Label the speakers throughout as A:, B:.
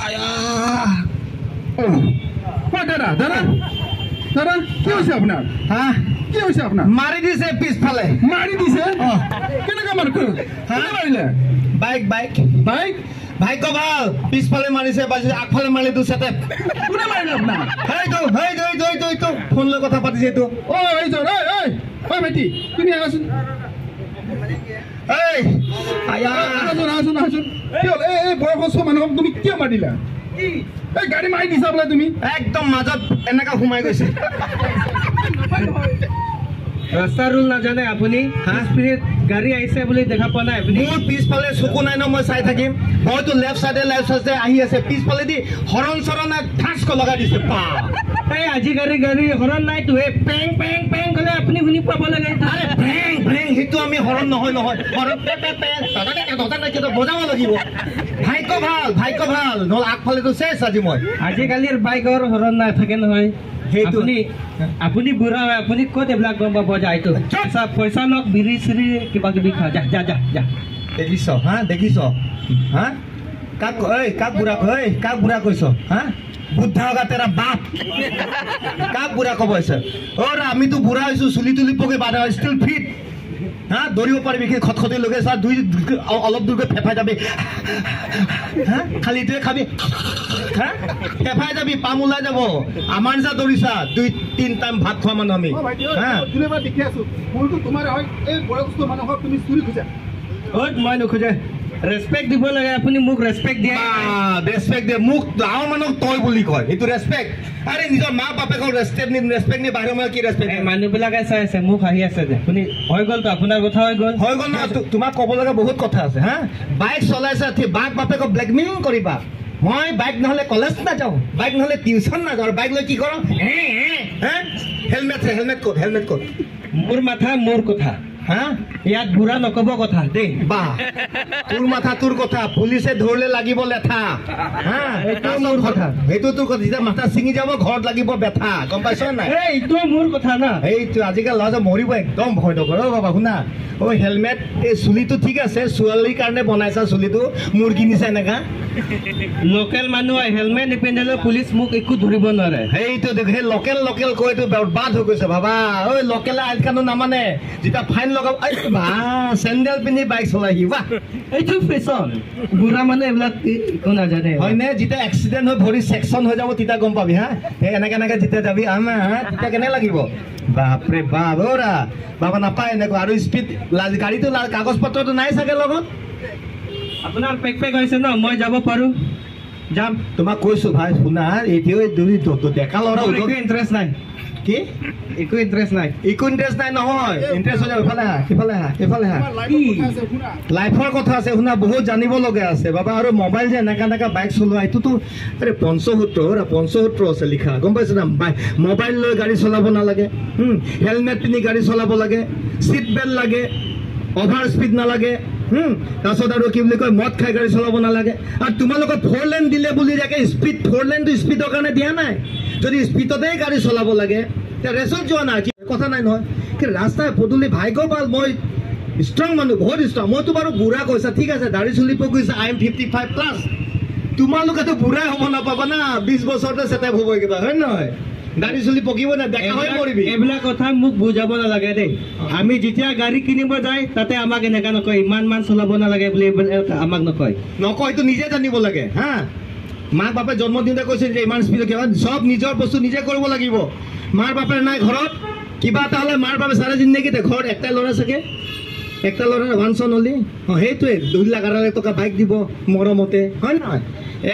A: আয়া দাদা দাদা দাদা কি হৈছে আপোনাৰ হ্যাঁ কি হৈছে আপোনাৰ
B: মাৰি দিছে পিছফালে
A: মাৰি দিছে কেনেকৈ মাৰিলে মাৰিলে
B: বাইক বাইক
A: বাইক
B: ভাগ্য ভাল পিছফালে মাৰিছে বাজি আগফালে মাৰি দু সেটেপ
A: কোনে মাৰিলে আপোনাৰ
B: হেই ফোন লৈ কথা পাতিছে এইটো
A: ঐ এইজন ঐ ভাইটি তুমি আহাচোন
B: এই আয়া
A: আহাচোন কি হ'ল এই বয়সস্থ মানুহক তুমি কিয় মাৰিলা এই গাড়ী মাৰি দিছা বোলে তুমি
B: একদম মাজত এনেকা সোমাই গৈছে
C: ৰাস্তা ৰুল নাজানে আপুনি স্পিড গাড়ী আহিছে বুলি দেখা পোৱা নাই আপুনি
B: মোৰ পিছফালে চকু নাই ন মই চাই থাকিম হয়তো লেফট সাইডে আহি আছে পিছফালে দি হৰণ চৰণ ঠাচকৈ লগাই দিছে পা
C: এই আজিকালি গাড়ী হৰণ নাই তো এই পেং পেং পেং ক'লে আপুনি শুনি পাব লাগে
B: আৰে পেং পেং সেইটো আমি হৰণ নহয় হৰণ পেং বজাব লাগিব ভাগ্য ভাল নহ'লে আগফালেতো চেচ আজি মই
C: আজিকালিৰ বাইকৰ হৰণ নাথাকে নহয় আপুনি বুঢ়া হয় আপুনি ক'ত এইবিলাক গম পাব যা এইটো পইচা লওক বিৰি চিৰি কিবা কিবি খা যা যা যা যা
B: দেখিছ কাক বুঢ়া কৈছ বুদ্ধা হোগা তেৰা বাপ কাক বুঢ়া ক'ব হৈছে আমিতো বুঢ়া হৈছো চুলি তুলি পকি বাধা ষ্টিল ফিট দৌৰিব পাৰিবি খটখটি লগে চা দুই অলপ দূৰকৈ ফেফাই যাবি খালি এইটোৱে খাবি ফেফাই যাবি পাম ওলাই যাব আমাৰ নিচিনা দৌৰিছা 2-3 টাইম ভাত খোৱা মানুহ আমি
A: দেখি আছো ভুলটো তোমাৰ হয় এই বয়সস্থ মানুহক তুমি চুৰি খোজা
C: মই নোখোজে ৰেছপেক্ট দিব লাগে আপুনি মোক ৰেছপেক্ট দিয়ে
B: ৰেছপেক্ট দিয়ে মোক ডাঙৰ মানুহক তই বুলি কয় এইটো ৰেছপেক্ট আৰে নিজৰ মা বাপেকক ৰেছপেক্ট নি বাহিৰৰ মানুহ কি ৰেছপেক্ট
C: মানুহবিলাকে চাই আছে মোক হাঁহি আছে যে আপুনি হৈ গ'ল তো আপোনাৰ কথা হৈ গ'ল
B: ন তোমাক ক'ব লগা বহুত কথা আছে বাইক চলাইছা বাপ বাপেকক ব্লেকমেইলিং কৰিবা মই বাইক নহ'লে কলেজ নাযাওঁ বাইক নহ'লে টিউচন নাযাওঁ বাইক লৈ কি কৰোঁ হেলমেট ক'ত
C: মোৰ মাথা মোৰ কথা ইয়াত বুঢ়া নকব কথা দেই
B: বা তোৰ মাথা তোৰ কথা পুলিচে ধৰিলে লাগিব লেঠা সেইটো মোৰ কথা যেতিয়া মাথা ছিঙি যাব ঘৰত লাগিব বেথা গম পাইছ নাই
C: এইটো মোৰ কথা না
B: এইটো আজিকালি ল'ৰা মৰিব একদম ভয় নকৰ বাবা শুনা হেলমেট এই চুলিটো ঠিক আছে ছোৱালীৰ কাৰণে বনাইছা চুলিটো মোৰ কিনিছা এনেকা
C: লোকেল মানুহ হেলমেট নিপিন্ধিলে পুলিচ মোক একো ধৰিব নোৱাৰে
B: সেইটো দেখো সেই লোকেল কৈতো বৰবাদ হৈ গৈছে বাবা লোকেলে আইন কানুন নামানে যেতিয়া ফাইন লগাব চেণ্ডেল পিন্ধি বাইক চলাই বাহ
C: এইটো ফেশ্বন বুঢ়া মানে এইবিলাক একো নাজানে
B: হয়নে যেতিয়া এক্সিডেণ্ট হৈ ভৰি ছেকশ্যন হৈ যাব তেতিয়া গম পাবি সেই এনেকে যেতিয়া যাবি তেতিয়া কেনে লাগিব বাপৰে বাপ বাবা নাপায় এনেকুৱা আৰু স্পীড গাড়ীটো কাগজ পত্ৰটো নাই চাগে লগত
C: আপোনাৰ পেক হৈছে ন মই যাব পাৰোঁ যাম
B: তোমাক কৈছো ভাই শুনা এতিয়াও ডেকা ল'ৰা
C: একো ইণ্টাৰেষ্ট নাই
B: কি
C: একো ইণ্টাৰেষ্ট নাই
B: নহয় ইণ্টাৰেষ্ট হৈ যাব এইফালে লাইফৰ কথা আছে শুনা বহুত জানিব লগা আছে বাবা আৰু মোবাইল যে এনেকা বাইক চলোৱা এইটোতো আৰে 75 আছে লিখা গম পাইছে না মোবাইল লৈ গাড়ী চলাব নালাগে হেলমেট পিন্ধি গাড়ী চলাব লাগে চিট বেল্ট লাগে অভাৰ স্পীড নালাগে তাৰপিছত আৰু কি বুলি কয় মদ খাই গাড়ী চলাব নালাগে আৰু তোমালোকক 4 লেন দিলে বুলি যাকে স্পীড 4 লেনটো স্পীডৰ কাৰণে দিয়া নাই যদি স্পীডতেই গাড়ী চলাব লাগে তেতিয়া ৰেচত যোৱা নাই কথা নাই নহয় কি ৰাস্তাই পদূলি ভাগ্য ভাল মই ষ্ট্ৰং মানুহ বহুত ষ্ট্ৰং মইতো বাৰু বুঢ়া কৈছা ঠিক আছে দাড়ি চুলি পকিছে আই এম 55+। তোমালোকেতো বুঢ়াই হ'ব নাপাবা না 20 বছৰতে ছেটেপ হ'ব কিবা হয় নহয় দাড়ি চুলি পকিব না দেখা হৈ মৰিবি
C: এইবিলাক কথা মোক বুজাব নালাগে দেই আমি যেতিয়া গাড়ী কিনিব যায় তাতে আমাক এনেকা নকয় ইমান চলাব নালাগে বুলি আমাক নকয়
B: এইটো নিজে জানিব লাগে মাক বাপে জন্ম দিওঁতে কৈছে যে ইমান স্পীডত কিবা চব নিজৰ বস্তু নিজে কৰিব লাগিব মাৰ বাপেৰ নাই ঘৰত কিবা এটা হ'লে মাৰ বাপে চাৰে জিন্দগীতে ঘৰত একটাই ল'ৰা চাগে একটা ল'ৰা ভানচন হ'লি সেইটোৱে 2 লাখ টকা বাইক দিব মৰমতে হয় নহয়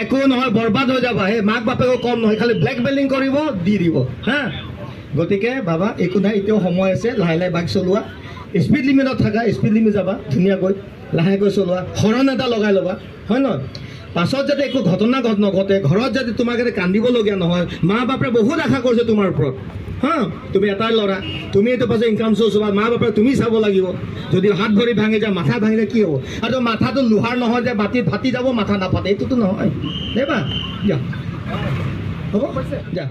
B: একো নহয় বৰবাদ হৈ যাবা সেই মাক বাপেকো কম নহয় খালি ব্লেকমেইলিং কৰিব দি দিব গতিকে বাবা একো নাই এতিয়াও সময় আছে লাহে বাইক চলোৱা স্পীড লিমিটত থাকা স্পীড লিমিট যাবা ধুনীয়াকৈ লাহেকৈ চলোৱা হৰণ এটা লগাই ল'বা হয় নহয় পাছত যাতে একো ঘটনা নঘটে ঘৰত যদি তোমাক কান্দিবলগীয়া নহয় মা বাপে বহুত আশা কৰিছে তোমাৰ ওপৰত তুমি এটাই ল'ৰা তুমি এইটো পাছত ইনকাম চ'ৰ্চ হ'বা মা বাপে তুমি চাব লাগিব যদি হাত ভৰি ভাঙি যায় মাথা ভাঙি যায় কি হ'ব আৰু মাথাটো লোহাৰ নহয় যে মাটিত ফাটি যাব মাথা নাফাটে এইটোতো নহয় দেবা যা হ'ব যা